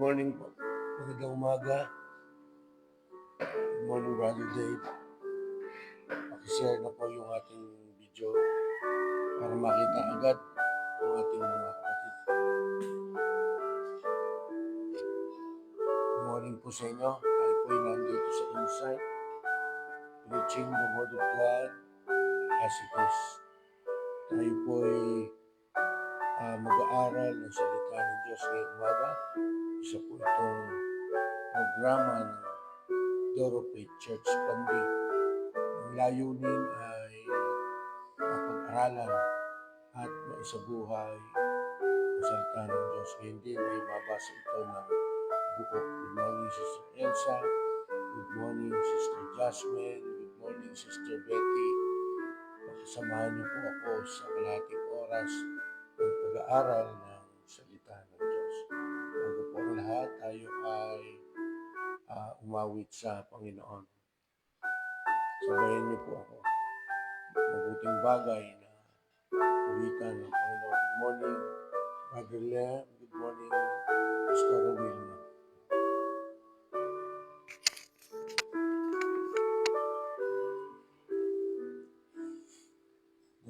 morning po. Magandang umaga. Good morning, Brother Dave. Pakishare na po yung ating video para makita agad ang ating mga kapatid. Good morning po sa inyo. Tayo po ay nandito sa Insight, preaching the Word of God as it is. Tayo po ay mag-aaral ng salita ng Diyos ngayong umaga. Isa po itong programa ng Doro Faith Church Pandi. Ang layunin ay mapag-aralan at maisabuhay ang salita ng Diyos. Ngayon din ay mabasa ito ng buo. Good morning, Sister Elsa. Good morning, Sister Jasmine. Good morning, Sister Betty. Pakisamahan niyo po ako sa kalahating oras ng pag-aaral ng salita ng Diyos. Bago po ang lahat, tayo ay umawit sa Panginoon. Sabayan niyo po ako. Mabuting bagay na uwitan ng Panginoon. Good morning, Brother Lem. Good morning, Pastor Wilma.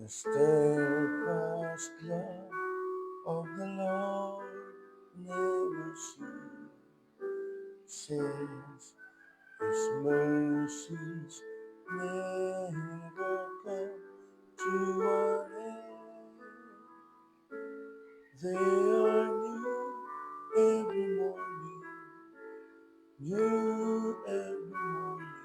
The steadfast love of the Lord never ceases. His mercies never come to an end. They are new every morning, new every morning.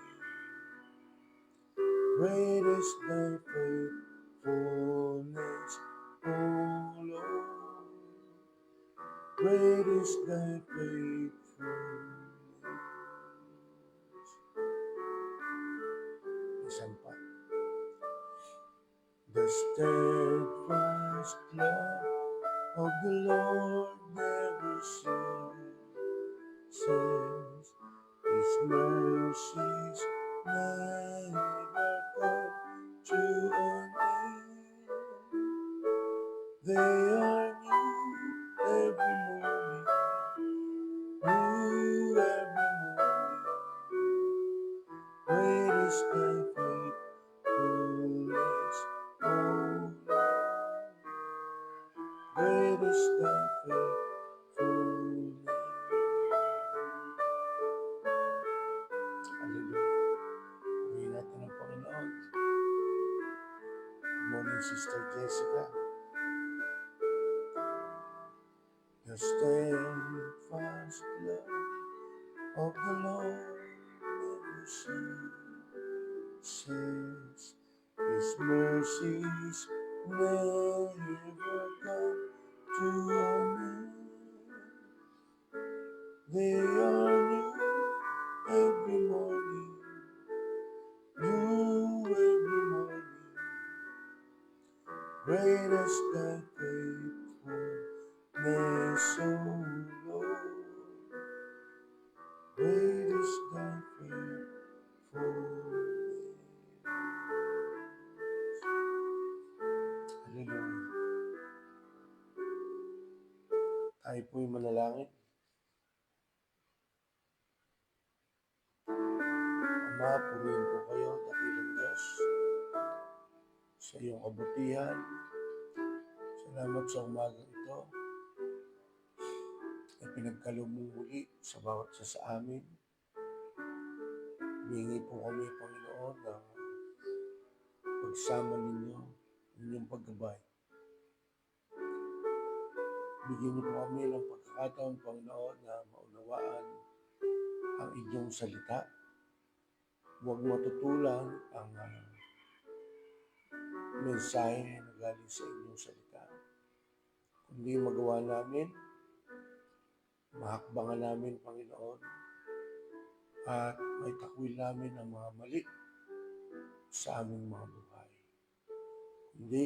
Great is thy faithfulness, O Lord. Great is thy faithfulness. Isang pa. The steadfast love of the Lord never ceases. His mercies never come to an end. They are new every morning, new every morning. Great is thy faithfulness, O Lord. Great is thy faithfulness. Hallelujah. Purihin natin ang Panginoon. Good morning, Sister Jessica. The steadfast love of the Lord never ceases. His mercies never come to an end. They are new every morning, new every morning. Great is thy faithfulness, O Lord. Great is thy faithfulness. Hallelujah. Tayo po'y manalangin. Ama, purihin ko kayo, dakilang Diyos, sa iyong kabutihan. Salamat sa umagang ito. Ay pinagkaloob mong muli sa bawat isa sa amin. Humingi po kami, Panginoon, ng pagsama ninyo, inyong paggabay. Bigyan niyo po kami ng pagkakataon, Panginoon, na maunawaan ang inyong salita. Huwag matutulan ang mensahe na galing sa inyong salita. Kundi magawa namin, mahakbangan namin, Panginoon, at may takwil namin ang mga mali sa aming mga buhay. Hindi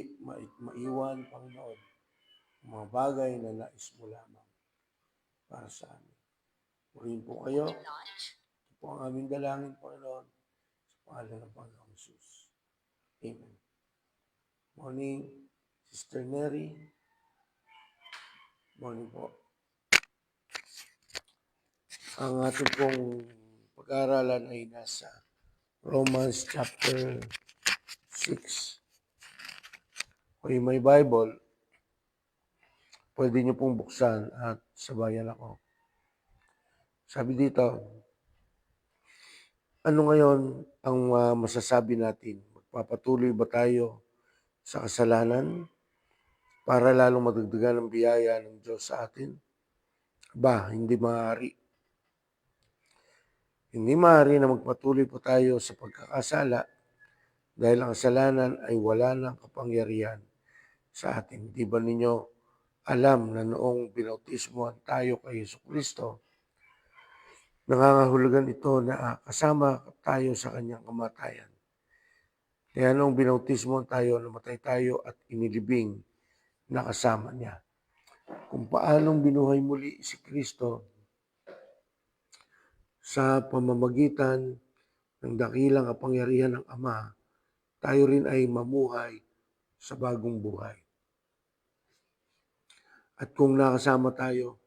maiwan, Panginoon, ang mga bagay na nais mo lamang para sa amin. Purihin po kayo. Ito po ang aming dalangin, Panginoon, sa pangalan ng Panginoong Jesus. Amen. Morning, Sister Neri. Morning po. Ang ating pong pag-aaralan ay nasa Romans chapter 6. Kung may Bible, pwede niyo pong buksan at sabayan ako. Sabi dito, ano ngayon ang masasabi natin? Magpapatuloy ba tayo sa kasalanan para lalong madagdagan ang biyaya ng Diyos sa atin? Hindi maaari. Hindi maaari na magpatuloy po tayo sa pagkakasala dahil ang kasalanan ay wala ng kapangyarihan sa atin. Di ba ninyo alam na noong binautismohan tayo kay Jesucristo, nangangahulugan ito na kasama tayo sa kanyang kamatayan. Kaya noong binautismohan tayo, namatay tayo at inilibing na kasama niya. Kung paanong binuhay muli si Kristo sa pamamagitan ng dakilang kapangyarihan ng Ama, tayo rin ay mamuhay sa bagong buhay. At kung nakasama tayo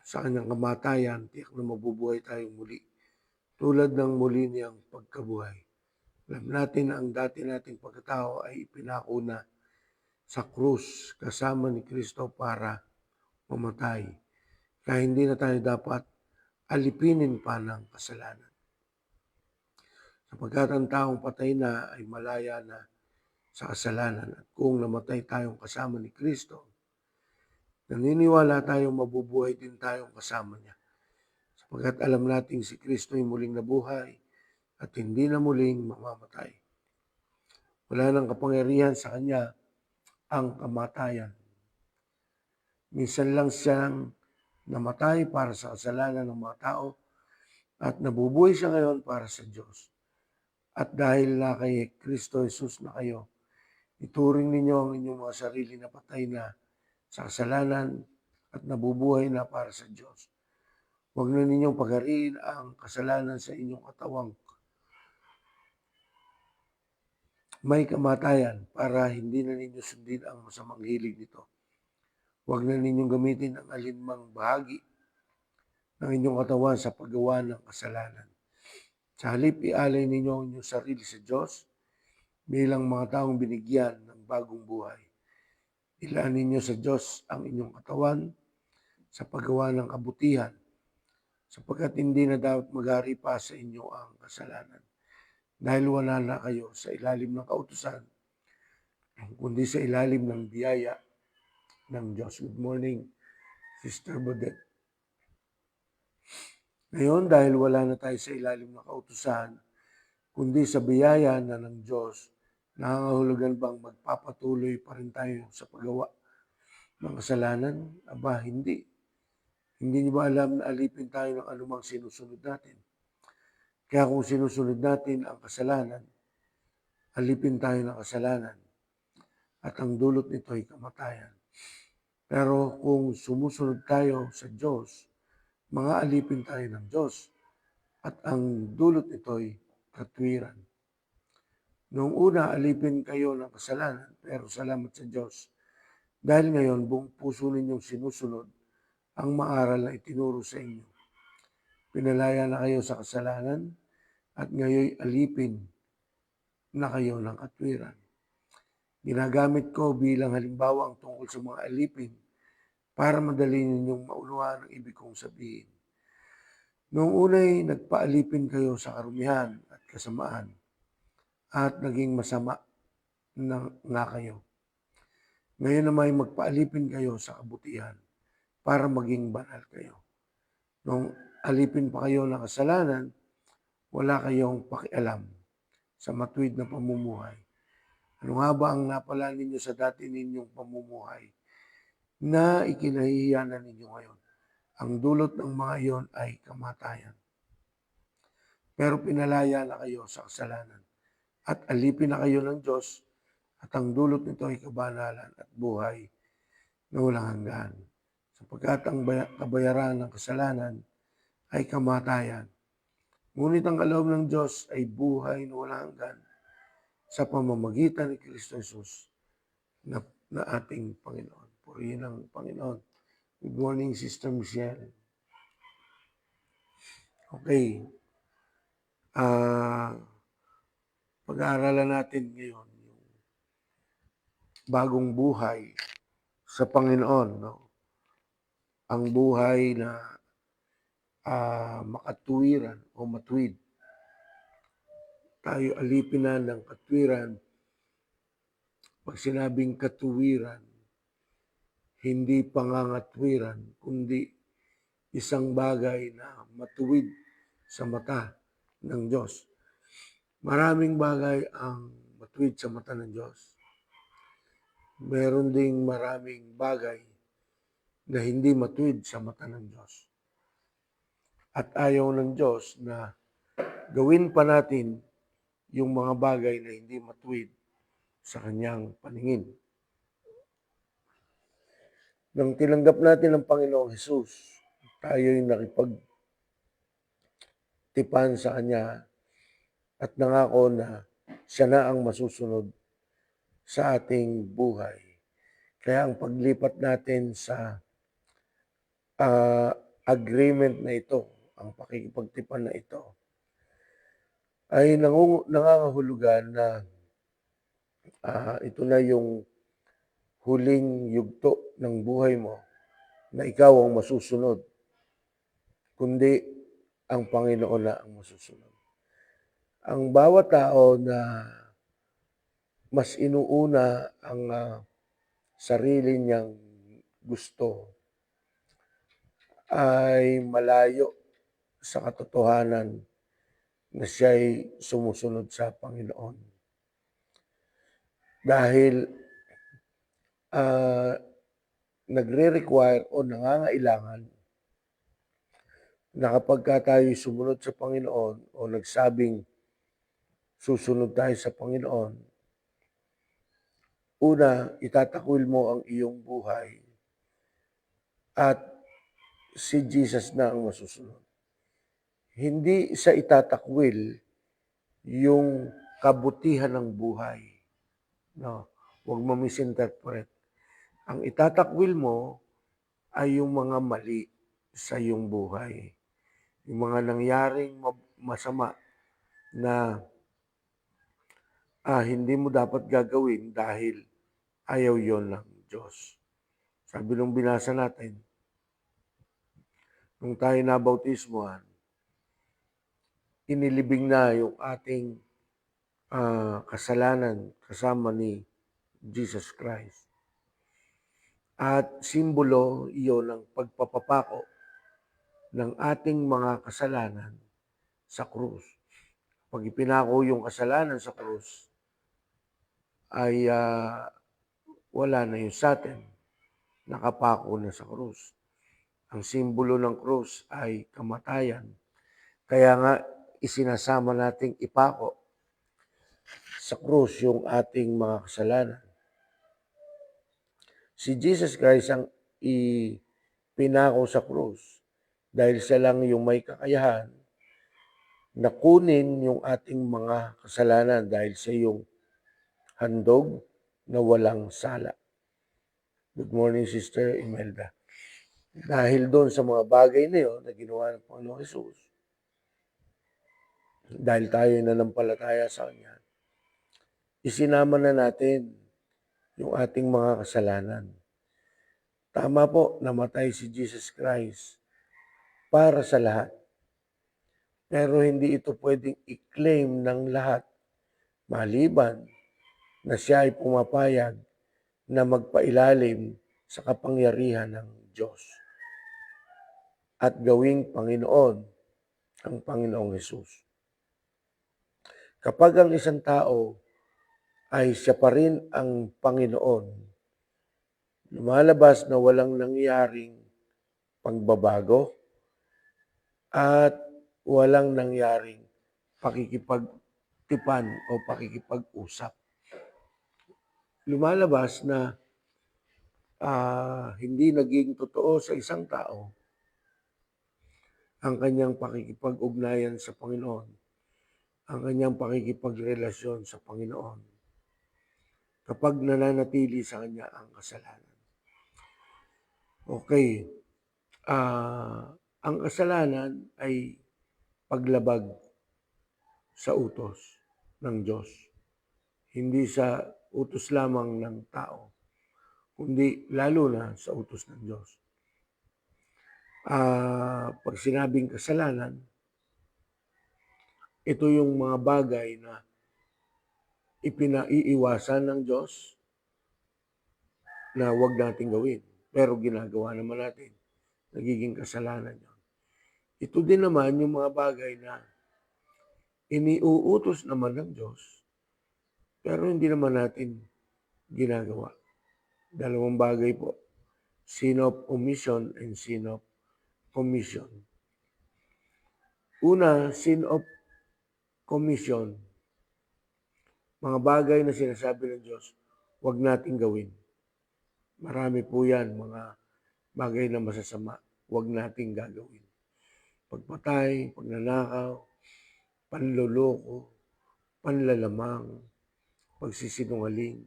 sa kanyang kamatayan, tiyak na mabubuhay tayo muli. Tulad ng muli niyang pagkabuhay. Alam natin na ang dati nating pagkatao ay ipinako na sa krus kasama ni Kristo para mamatay. Kaya hindi na tayo dapat alipinin pa ng kasalanan. Sapagkat ang taong patay na ay malaya na sa kasalanan. At kung namatay tayong kasama ni Kristo, naniniwala tayong mabubuhay din tayong kasama niya. Sapagkat alam nating si Kristo ay muling nabuhay at hindi na muling mamamatay. Wala nang kapangyarihan sa kanya ang kamatayan. Minsan lang siyang namatay para sa kasalanan ng mga tao at nabubuhay siya ngayon para sa Diyos. At dahil na kay Kristo Jesus na kayo, ituring ninyo ang inyong mga sarili na patay na sa kasalanan at nabubuhay na para sa Diyos. Huwag na ninyong paghariin ang kasalanan sa inyong katawang may kamatayan para hindi na ninyo sundin ang masamang hilig nito. Huwag na ninyong gamitin ang alinmang bahagi ng inyong katawan sa paggawa ng kasalanan. Sa halip, ialay ninyo ang inyong sarili sa Diyos bilang mga taong binigyan ng bagong buhay. Ilaan ninyo sa Diyos ang inyong katawan sa paggawa ng kabutihan, sapagkat hindi na dapat maghari pa sa inyo ang kasalanan. Dahil wala na kayo sa ilalim ng kautusan, kundi sa ilalim ng biyaya ng Diyos. Good morning, Sister Bodette. Ngayon, dahil wala na tayo sa ilalim ng kautusan, kundi sa biyaya na ng Diyos, nangangahulugan bang magpapatuloy pa rin tayo sa paggawa ng kasalanan? Hindi. Hindi niyo ba alam na alipin tayo ng anumang sinusunod natin? Kaya kung sinusunod natin ang kasalanan, alipin tayo ng kasalanan at ang dulot nito ay kamatayan. Pero kung sumusunod tayo sa Diyos, mga alipin tayo ng Diyos at ang dulot nito ay katwiran. Noong una, alipin kayo ng kasalanan, pero salamat sa Diyos. Dahil ngayon, buong puso ninyong sinusunod ang maaral na itinuro sa inyo. Pinalaya na kayo sa kasalanan at ngayon alipin na kayo ng katwiran. Ginagamit ko bilang halimbawa ang tungkol sa mga alipin para madali ninyong maunawaan ang ibig kong sabihin. Noong una'y nagpaalipin kayo sa karumihan at kasamaan at naging masama na nga kayo. Ngayon naman magpaalipin kayo sa kabutihan para maging banal kayo. Nung alipin pa kayo ng kasalanan, wala kayong pakialam sa matuwid na pamumuhay. Ano nga ba ang napala ninyo sa dati ninyong pamumuhay na ikinahihiya na ninyo ngayon? Ang dulot ng mga iyon ay kamatayan. Pero pinalaya na kayo sa kasalanan at alipin na kayo ng Diyos at ang dulot nito ay kabanalan at buhay na walang hanggan. Sapagkat ang kabayaran ng kasalanan ay kamatayan. Ngunit ang kaloob ng Diyos ay buhay na walang hanggan sa pamamagitan ni Kristo Jesus na ating Panginoon. Purihin ang Panginoon. Good morning, Sister Michelle. Okay. Pag-aaralan natin ngayon yung bagong buhay sa Panginoon, no? Ang buhay na makatuwiran o matuwid. Tayo alipin na ng katwiran. Pag sinabing katuwiran, hindi pangangatwiran, kundi isang bagay na matuwid sa mata ng Diyos. Maraming bagay ang matuwid sa mata ng Diyos. Meron ding maraming bagay na hindi matuwid sa mata ng Diyos. At ayaw ng Diyos na gawin pa natin yung mga bagay na hindi matuwid sa kanyang paningin. Nang tinanggap natin ang Panginoong Hesus, tayo'y nakipagtipan sa Kanya at nangako na siya na ang masusunod sa ating buhay. Kaya ang paglipat natin sa agreement na ito, ang pakikipagtipan na ito, ay nangangahulugan na ito na yung huling yugto ng buhay mo na ikaw ang masusunod, kundi ang Panginoon na ang masusunod. Ang bawat tao na mas inuuna ang sarili niyang gusto ay malayo sa katotohanan na siya'y sumusunod sa Panginoon. Dahil nagre-require o nangangailangan na kapag tayo sumunod sa Panginoon o nagsabing susunod tayo sa Panginoon, una, itatakwil mo ang iyong buhay at si Jesus na ang masusunod. Hindi sa itatakwil yung kabutihan ng buhay. No, huwag mo misinterpret. Ang itatakwil mo ay yung mga mali sa iyong buhay. Yung mga nangyaring masama na hindi mo dapat gagawin dahil ayaw yon ng Diyos. Sabi nung binasa natin, nung tayo nabautismohan, inilibing na yung ating kasalanan kasama ni Jesus Christ. At simbolo iyon ng pagpapapako ng ating mga kasalanan sa krus. Pag ipinako yung kasalanan sa krus, ay wala na yun sa atin. Nakapako na sa krus. Ang simbolo ng krus ay kamatayan. Kaya nga, isinasama nating ipako sa krus yung ating mga kasalanan. Si Jesus Christ ang ipinako sa krus dahil siya lang yung may kakayahan na kunin yung ating mga kasalanan dahil siya yung handog na walang sala. Good morning, Sister Imelda. Dahil doon sa mga bagay na yun na ginawa ng Panginoong Jesus, dahil tayo nanampalataya sa Kanya, isinama na natin yung ating mga kasalanan. Tama po, namatay si Jesus Christ para sa lahat. Pero hindi ito pwedeng i-claim ng lahat maliban na siya ay pumapayag na magpailalim sa kapangyarihan ng Diyos at gawing Panginoon ang Panginoong Hesus. Kapag ang isang tao ay siya pa rin ang Panginoon, lumalabas na walang nangyaring pagbabago at walang nangyaring pakikipagtipan o pakikipag-usap. Lumalabas na hindi naging totoo sa isang tao ang kanyang pakikipag-ugnayan sa Panginoon, ang kanyang pakikipagrelasyon sa Panginoon kapag nananatili sa kanya ang kasalanan. Okay. Ang kasalanan ay paglabag sa utos ng Diyos. Hindi sa utos lamang ng tao, kundi lalo na sa utos ng Diyos. Pag sinabing kasalanan, ito yung mga bagay na ipinaiiwasan ng Diyos na huwag natin gawin. Pero ginagawa naman natin. Nagiging kasalanan yun. Ito din naman yung mga bagay na iniuutos naman ng Diyos, pero hindi naman natin ginagawa. Dalawang bagay po. Sin of omission and sin of commission. Una, sin of commission. Mga bagay na sinasabi ng Diyos, huwag natin gawin. Marami po yan, mga bagay na masasama, huwag natin gagawin. Pagpatay, pagnanakaw, panloloko, panlalamang, pagsisinungaling,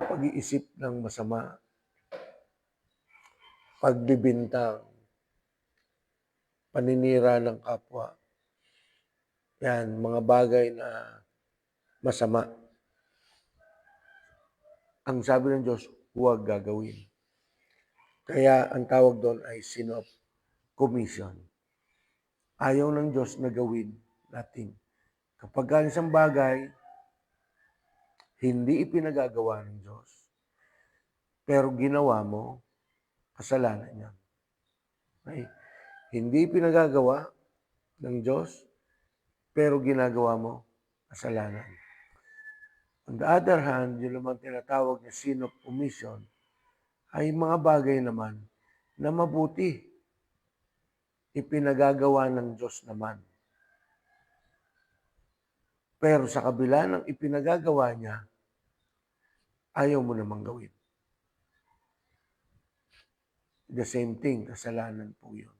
pag-iisip ng masama, pagbibintang, paninira ng kapwa. Yan, mga bagay na masama. Ang sabi ng Diyos, huwag gagawin. Kaya ang tawag doon ay sin of commission. Ayaw ng Diyos na gawin natin. Kapag isang bagay, hindi ipinagagawa ng Diyos, pero ginawa mo, kasalanan niya. Okay? Hindi pinagagawa ng Diyos, pero ginagawa mo, kasalanan. On the other hand, yun naman tinatawag na sin of omission, ay mga bagay naman na mabuti. Ipinagagawa ng Diyos naman. Pero sa kabila ng ipinagagawa niya, ayaw mo namang gawin. The same thing, kasalanan po yun.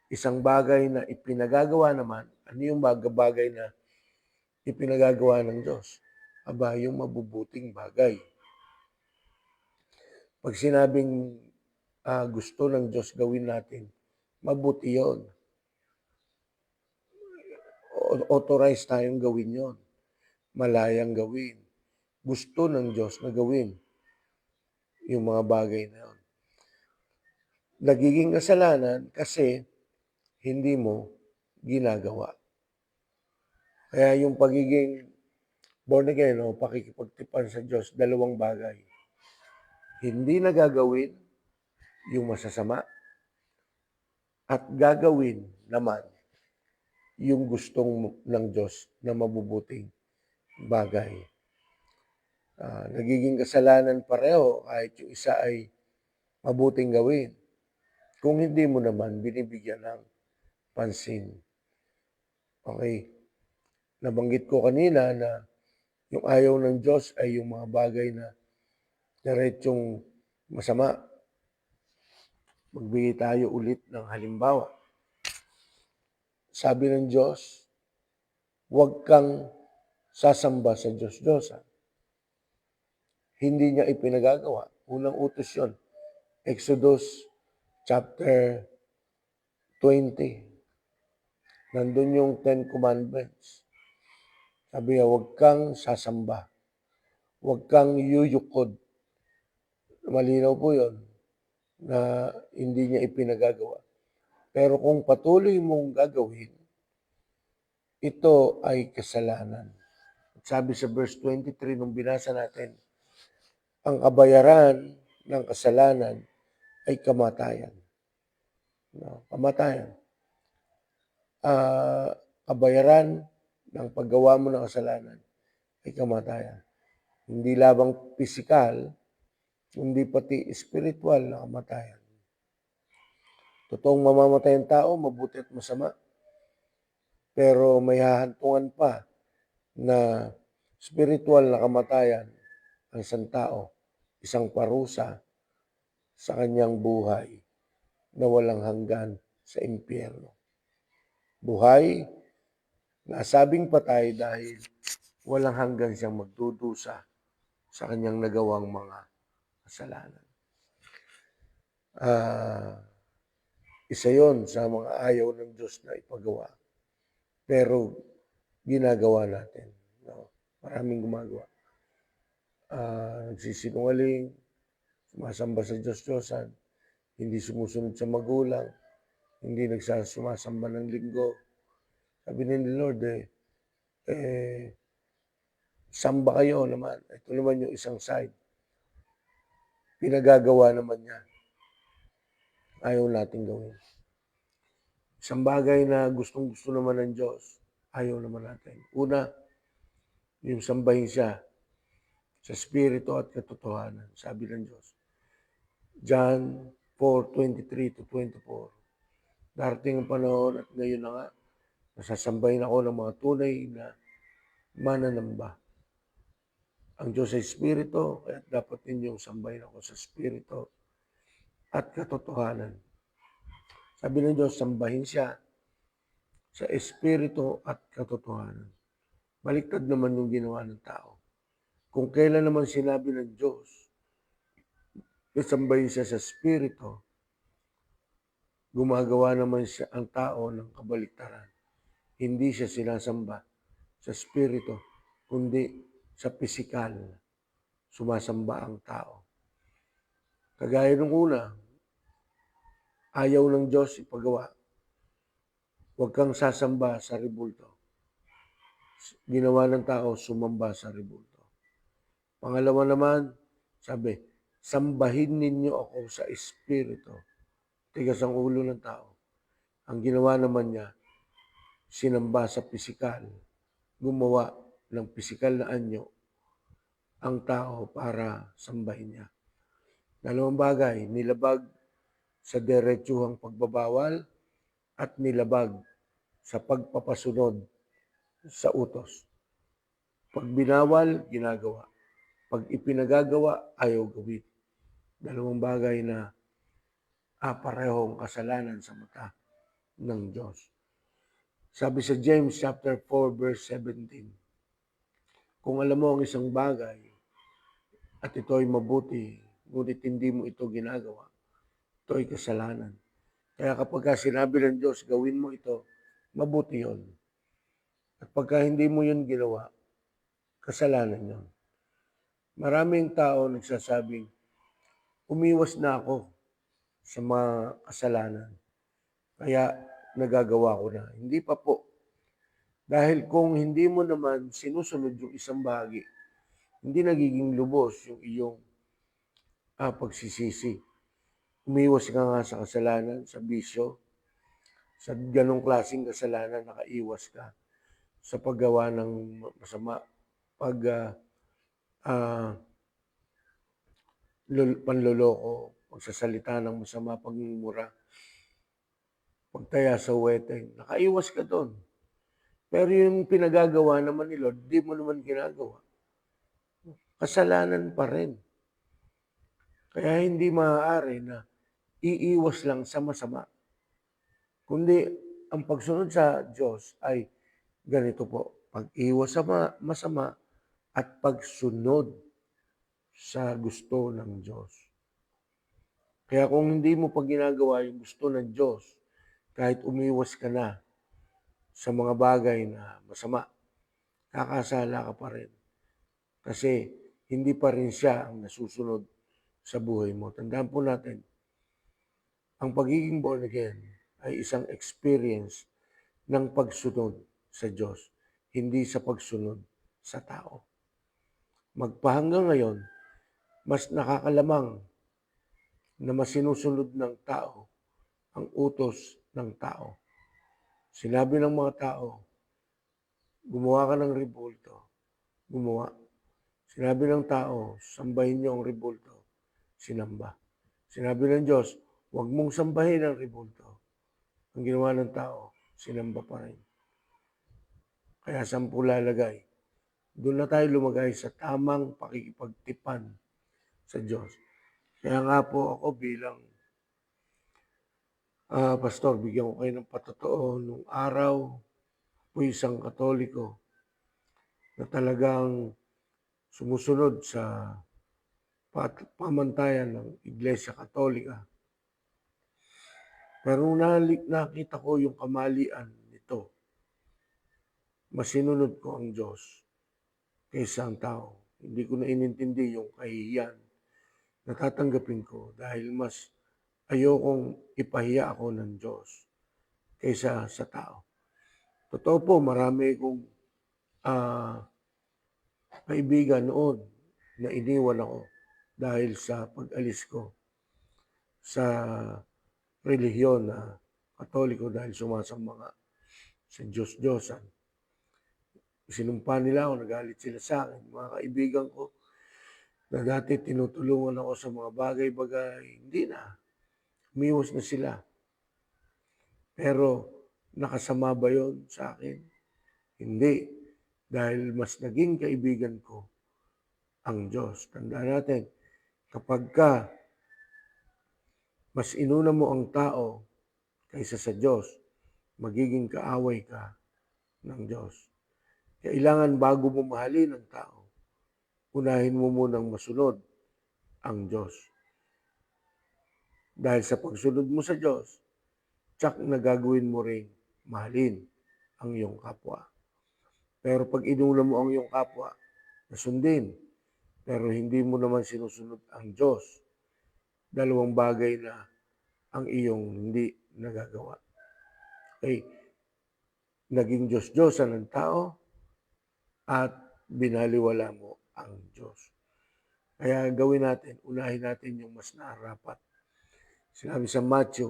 Isang bagay na ipinagagawa naman, ano yung bagay na ipinagagawa ng Diyos? Aba, yung mabubuting bagay. Pag sinabing gusto ng Diyos gawin natin, mabuti yun. Authorize tayong gawin yon. Malayang gawin. Gusto ng Diyos na gawin yung mga bagay na yun. Nagiging kasalanan kasi hindi mo ginagawa. Kaya yung pagiging born again o pakikipagtipan sa Diyos, dalawang bagay. Hindi na gagawin yung masasama at gagawin naman yung gustong ng Diyos na mabubuting bagay. Nagiging kasalanan pareho kahit yung isa ay mabuting gawin. Kung hindi mo naman binibigyan ng pansin. Okay. Nabanggit ko kanina na yung ayaw ng Diyos ay yung mga bagay na diretsong masama. Magbigay tayo ulit ng halimbawa. Sabi ng Diyos, huwag kang sasamba sa Diyos-Diyosan. Hindi niya ipinagagawa. Unang utos yun. Exodus chapter 20. Nandun yung 10 Commandments. Sabi niya, huwag kang sasamba. Huwag kang yuyukod. Malinaw po yun na hindi niya ipinagagawa. Pero kung patuloy mong gagawin, ito ay kasalanan. Sabi sa verse 23 nung binasa natin, ang kabayaran ng kasalanan ay kamatayan. Kamatayan. Kabayaran ng paggawa mo ng kasalanan ay kamatayan. Hindi labang pisikal, kundi pati spiritual na kamatayan. Totoong mamamatay ang tao, mabuti at masama. Pero may hahantungan pa na spiritual na kamatayan ang isang tao, isang parusa sa kanyang buhay na walang hanggan sa impyerno. Buhay na sabing patay dahil walang hanggan siyang magdudusa sa kanyang nagawang mga kasalanan. Isa yon sa mga ayaw ng Diyos na ipagawa. Pero ginagawa natin. No? Maraming gumagawa. Nagsisinungaling, sumasamba sa Diyos-Diyosan, hindi sumusunod sa magulang, hindi sumasamba ng linggo. Sabi ni Lord, samba kayo naman. Ito naman yung isang side. Pinagagawa naman niya. Ayaw natin gawin. Isang bagay na gustong-gusto naman ng Diyos, ayaw naman natin. Una, yung sambahin siya sa spirito at katotohanan, sabi ng Diyos. John 4:23-24. Darating ang panahon at ngayon na nga, nasasambahin ako ng mga tunay na mananamba. Ang Diyos ay spirito, kaya dapat ninyong sambahin ako sa spirito at katotohanan. Sabi ng Diyos, sambahin siya sa espiritu at katotohanan. Baliktad naman yung ginawa ng tao. Kung kailan naman sinabi ng Diyos na sambahin siya sa espiritu, gumagawa naman siya ang tao ng kabaliktaran. Hindi siya sinasamba sa espiritu, kundi sa pisikal. Sumasamba ang tao. Kagaya nung una, ayaw ng Diyos ipagawa. Huwag kang sasamba sa rebulto. Ginawa ng tao, sumamba sa rebulto. Pangalawa naman, sabi, sambahin ninyo ako sa espiritu. Tigas ang ulo ng tao. Ang ginawa naman niya, sinamba sa pisikal. Gumawa ng pisikal na anyo ang tao para sambahin niya. Dalawang bagay, nilabag sa diretsuhang pagbabawal at nilabag sa pagpapasunod sa utos. Pag binawal, ginagawa. Pag ipinagagawa, ayaw gawin. Dalawang bagay na parehong kasalanan sa mata ng Diyos. Sabi sa James chapter 4 verse 17, kung alam mo ang isang bagay at ito ay mabuti, ngunit hindi mo ito ginagawa, ito ay kasalanan. Kaya kapag sinabi ng Diyos, gawin mo ito, mabuti yon. At pagka hindi mo yun ginawa, kasalanan yon. Maraming tao nagsasabing, umiwas na ako sa mga kasalanan. Kaya nagagawa ko na. Hindi pa po. Dahil kung hindi mo naman sinusunod yung isang bahagi, hindi nagiging lubos yung iyong pagsisisi. Umiwas ka nga sa kasalanan, sa bisyo, sa ganong klaseng kasalanan, nakaiwas ka sa paggawa ng masama, panloloko, pagsasalita ng masama, pagmumura, pagtaya sa wedding. Nakaiwas ka doon. Pero yung pinagagawa naman ni Lord, di mo naman ginagawa. Kasalanan pa rin. Kaya hindi maaari na iiwas lang sa masama. Kundi ang pagsunod sa Diyos ay ganito po. Pag-iwas sa masama at pagsunod sa gusto ng Diyos. Kaya kung hindi mo pa ginagawa yung gusto ng Diyos, kahit umiwas ka na sa mga bagay na masama, kakasala ka pa rin. Kasi hindi pa rin siya ang nasusunod sa buhay mo. Tandaan po natin, ang pagiging born again ay isang experience ng pagsunod sa Diyos, hindi sa pagsunod sa tao. Magpahanggang ngayon, mas nakakalamang na masinusunod ng tao ang utos ng tao. Sinabi ng mga tao, gumawa ka ng rebulto, gumawa. Sinabi ng tao, sambahin niyo ang rebulto, sinamba. Sinabi ng Diyos, huwag mong sambahin ang rebulto. Ang ginawa ng tao, sinamba pa rin. Kaya saan po lalagay? Doon na tayo lumagay sa tamang pakikipagtipan sa Diyos. Kaya nga po ako bilang pastor, bigyan ko kayo ng patotoo nung araw po isang Katoliko na talagang sumusunod sa pamantayan ng Iglesia Katolika. Pero nung nakita ko yung kamalian nito, mas sinunod ko ang Diyos kaysa ang tao. Hindi ko na inintindi yung kahihiyan na tatanggapin ko dahil mas ayokong ipahiya ako ng Diyos kaysa sa tao. Totoo po, marami kong kaibigan noon na iniwan ako dahil sa pag-alis ko sa relihiyon na Katoliko dahil sumasamba nga sa Diyos-Diyosan. Sinumpa nila ako, nagalit sila sa akin. Mga kaibigan ko na dati tinutulungan ako sa mga bagay-bagay, hindi na. Umiwas na sila. Pero nakasama ba yun sa akin? Hindi. Dahil mas naging kaibigan ko ang Diyos. Tandaan natin, kapag ka mas inuna mo ang tao kaysa sa Diyos, magiging kaaway ka ng Diyos. Kailangan bago mo mahalin ang tao, unahin mo munang masunod ang Diyos. Dahil sa pagsunod mo sa Diyos, tsak na gagawin mo ring mahalin ang iyong kapwa. Pero pag inuna mo ang iyong kapwa, nasundin, pero hindi mo naman sinusunod ang Diyos, dalawang bagay na ang iyong hindi nagagawa. Okay, naging Diyos-Diyosan ang tao at binaliwala mo ang Diyos. Kaya gawin natin, unahin natin yung mas nararapat. Sinabi sa Matthew,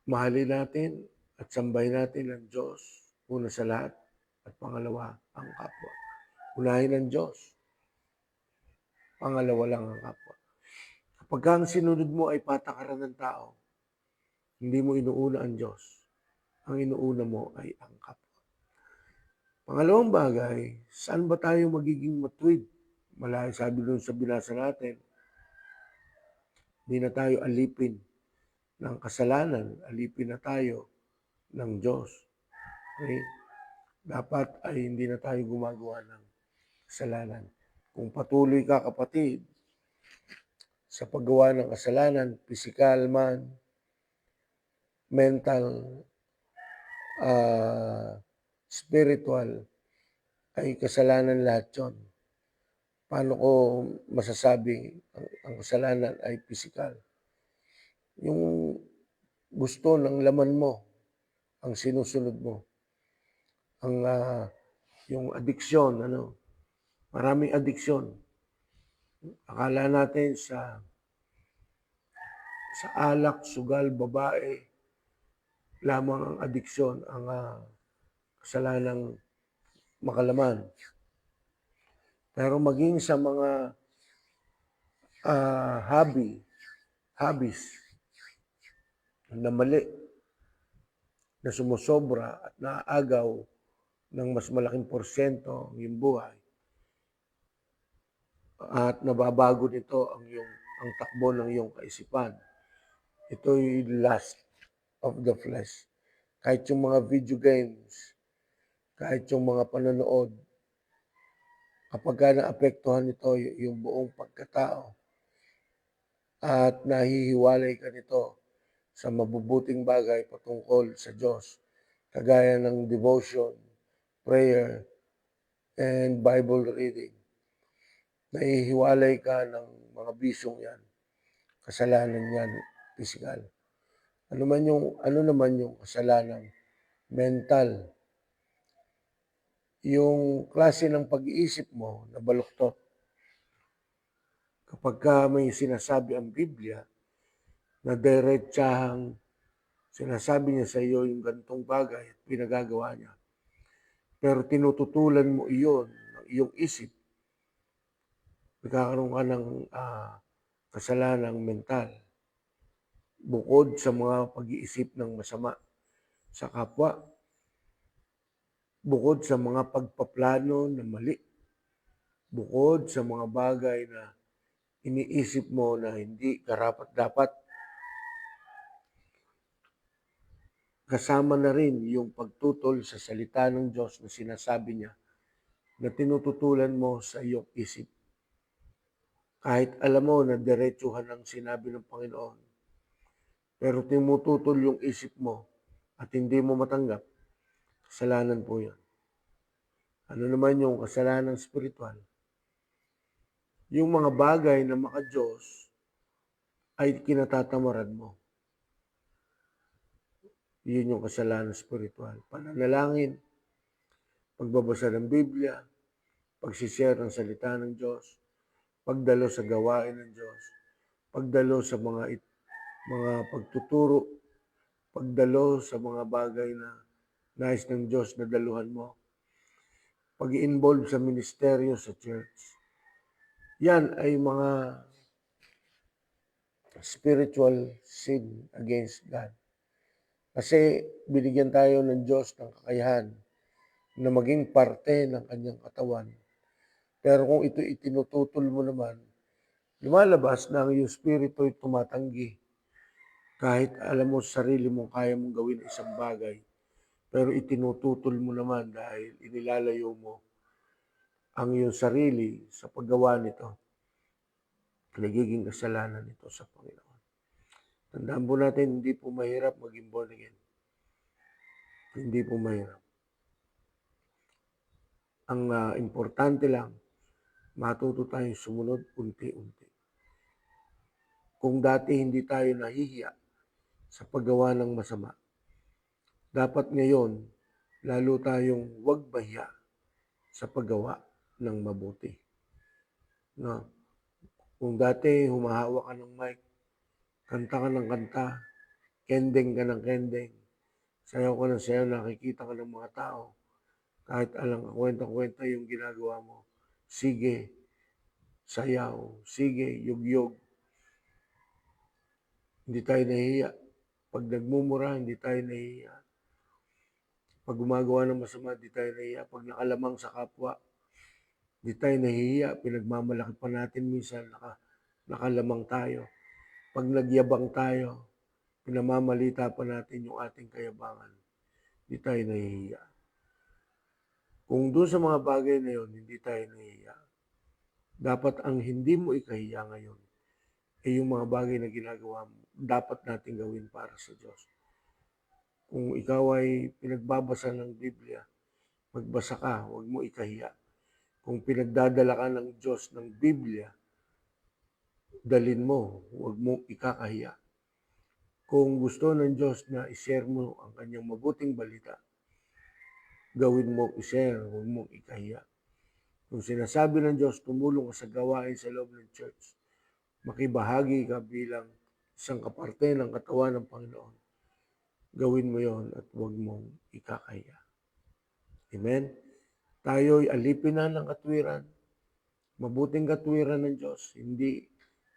mahalin natin at sambahin natin ang Diyos una sa lahat at pangalawa ang kapwa. Unahin ang Diyos, pangalawa lang ang kapwa. Kapag ang sinunod mo ay patakaran ng tao, hindi mo inuuna ang Diyos. Ang inuuna mo ay ang kapwa. Pangalawang bagay, saan ba tayo magiging matuwid? Malayo sabi doon sa binasa natin, hindi na tayo alipin ng kasalanan, alipin na tayo ng Diyos. Okay? Dapat ay hindi na tayo gumagawa ng kasalanan. Kung patuloy ka, kapatid, sa paggawa ng kasalanan, physical man, mental, spiritual, ay kasalanan lahat yun. Paano ko masasabi ang kasalanan ay physical? Yung gusto ng laman mo, ang sinusunod mo. Ang yung addiction, maraming addiction. Akala natin sa alak, sugal, babae, lamang ang addiction, ang kasalanang makalaman. Pero maging sa mga hobbies na mali, na sumusobra at naaagaw ng mas malaking porsyento ang iyong buhay, at nababago nito ang takbo ng iyong kaisipan. Ito'y lust of the flesh. Kahit yung mga video games, kahit yung mga panonood, kapag naapektuhan nito yung buong pagkatao at nahihiwalay ka nito sa mabubuting bagay patungkol sa Diyos, kagaya ng devotion, prayer, and Bible reading, nahihiwalay ka ng mga bisyong yan, kasalanan yan, physical. Ano naman yung kasalanan mental? Yung klase ng pag-iisip mo na baluktot. Kapag ka may sinasabi ang Biblia, na diretsahang sinasabi niya sa iyo yung ganitong bagay at pinagagawa niya, pero tinututulan mo iyon ng iyong isip, nagkakaroon ka ng kasalanang mental. Bukod sa mga pag-iisip ng masama sa kapwa, bukod sa mga pagpaplano na mali, bukod sa mga bagay na iniisip mo na hindi karapat-dapat, kasama na rin yung pagtutol sa salita ng Diyos na sinasabi niya na tinututulan mo sa iyong isip. Kahit alam mo na diretsuhan ang sinabi ng Panginoon, pero timututol yung isip mo at hindi mo matanggap, kasalanan po yan. Ano naman yung kasalanan spiritual? Yung mga bagay na maka-Diyos ay kinatatamaran mo. Yun yung kasalanan spiritual. Pananalangin, pagbabasa ng Biblia, pagsishare ng salita ng Diyos, pagdalo sa gawain ng Diyos, pagdalo sa mga pagtuturo, pagdalo sa mga bagay na nais ng Diyos na daluhan mo, pag-involve sa ministeryo sa church. Yan ay mga spiritual sin against God. Kasi binigyan tayo ng Diyos ng kakayahan na maging parte ng kanyang katawan. Pero kung ito itinututol mo naman, lumalabas na ang iyong spirito ay tumatanggi. Kahit alam mo sa sarili mo kaya mong gawin isang bagay, pero itinututol mo naman dahil inilalayo mo ang iyong sarili sa paggawa nito. Nagiging kasalanan ito sa Panginoon. Tandaan po natin, hindi po mahirap maging born again. Hindi po mahirap. Ang importante lang, matuto tayong sumunod unti-unti. Kung dati hindi tayo nahihiya sa paggawa ng masama, dapat ngayon, lalo tayong huwag mahiya sa paggawa ng mabuti. No? Kung dati humahawa ka ng mic, kanta ka ng kanta, kendeng ka ng kendeng, sayaw ka ng sayaw, nakikita ka ng mga tao, kahit alang kwenta-kwenta yung ginagawa mo, sige, sayaw, sige, yugyog. Hindi tayo nahihiya. Pag nagmumura, hindi tayo nahihiya. Pag gumagawa ng masama, hindi tayo nahihiya. Pag nakalamang sa kapwa, hindi tayo nahihiya. Pinagmamalaki pa natin minsan, nakalamang tayo. Pag nagyabang tayo, pinamamalita pa natin yung ating kayabangan. Hindi tayo nahihiya. Kung doon sa mga bagay na yun, hindi tayo nahihiya. Dapat ang hindi mo ikahiya ngayon ay yung mga bagay na ginagawa mo, dapat natin gawin para sa Diyos. Kung ikaw ay pinagbabasa ng Biblia, magbasa ka, huwag mo ikahiya. Kung pinagdadala ka ng Diyos ng Biblia, dalin mo, huwag mo ikakahiya. Kung gusto ng Diyos na i-share mo ang kanyang mabuting balita, gawin mo i-share, huwag mo ikahiya. Kung sinasabi ng Diyos, tumulong ka sa gawain sa loob ng church, makibahagi ka bilang isang kaparte ng katawan ng Panginoon. Gawin mo yon at huwag mong ikakahiya. Amen? Tayo'y alipin na ng katwiran, mabuting katwiran ng Diyos, hindi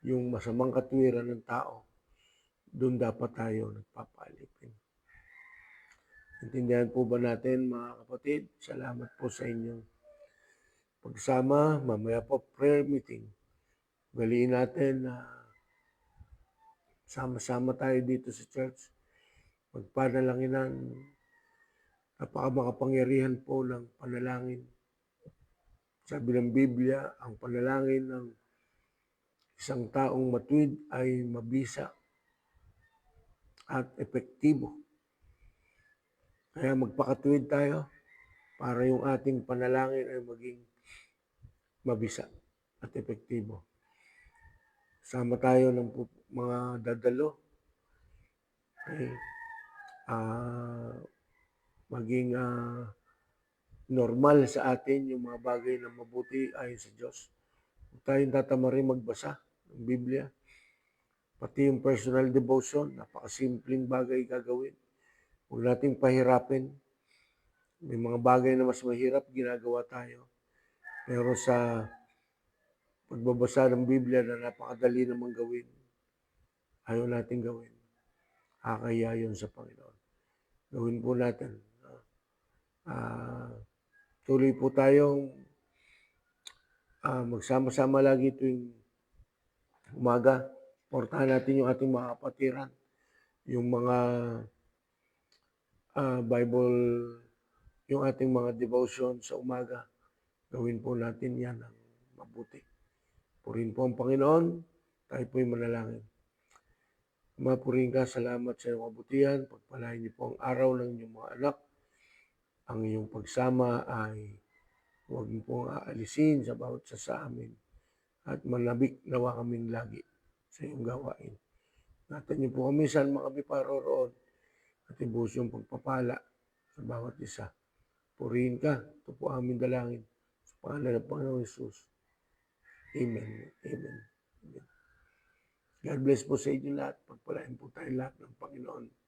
yung masamang katwiran ng tao. Doon dapat tayo nagpapaalipin. Intindihan po ba natin mga kapatid? Salamat po sa inyong pagsama. Mamaya po prayer meeting. Galiin natin na sama-sama tayo dito sa church. Magpanalanginan. Napakamakapangyarihan po ng panalangin. Sabi ng Biblia, ang panalangin ng isang taong matuwid ay mabisa at epektibo. Kaya magpakatuwid tayo para yung ating panalangin ay maging mabisa at epektibo. Sama tayo ng mga dadalo. Okay. Maging normal sa atin yung mga bagay na mabuti ayon sa Diyos. Huwag tayong tatamarin magbasa ng Biblia. Pati yung personal devotion, napakasimpleng bagay gagawin. Huwag nating pahirapin. May mga bagay na mas mahirap, ginagawa tayo. Pero sa pagbabasa ng Biblia na napakadali namang gawin, ayaw natin gawin. Kakaya yun sa Panginoon. Gawin po natin. Tuloy po tayong magsama-sama lagi tuwing umaga. Portahan natin yung ating mga kapatiran. Yung mga Bible, yung ating mga devotion sa umaga. Gawin po natin yan ng mabuti. Purihin po ang Panginoon. Tayo po'y manalangin. Purihin ka, salamat sa iyong kabutihan. Pagpalain niyo po ang araw ng inyong mga anak. Ang iyong pagsama ay huwag niyo pong aalisin sa bawat isa sa amin. At manabik nawa kaming lagi sa iyong gawain. Ingatan niyo po kami saan kami paroroon. At ibus yung pagpapala sa bawat isa. Purihin ka. Ito po aming dalangin. Sa pangalan ng Panginoong Jesus. Amen. Amen. Amen. God bless po sa inyo lahat. Pagpalain po tayo lahat ng Panginoon.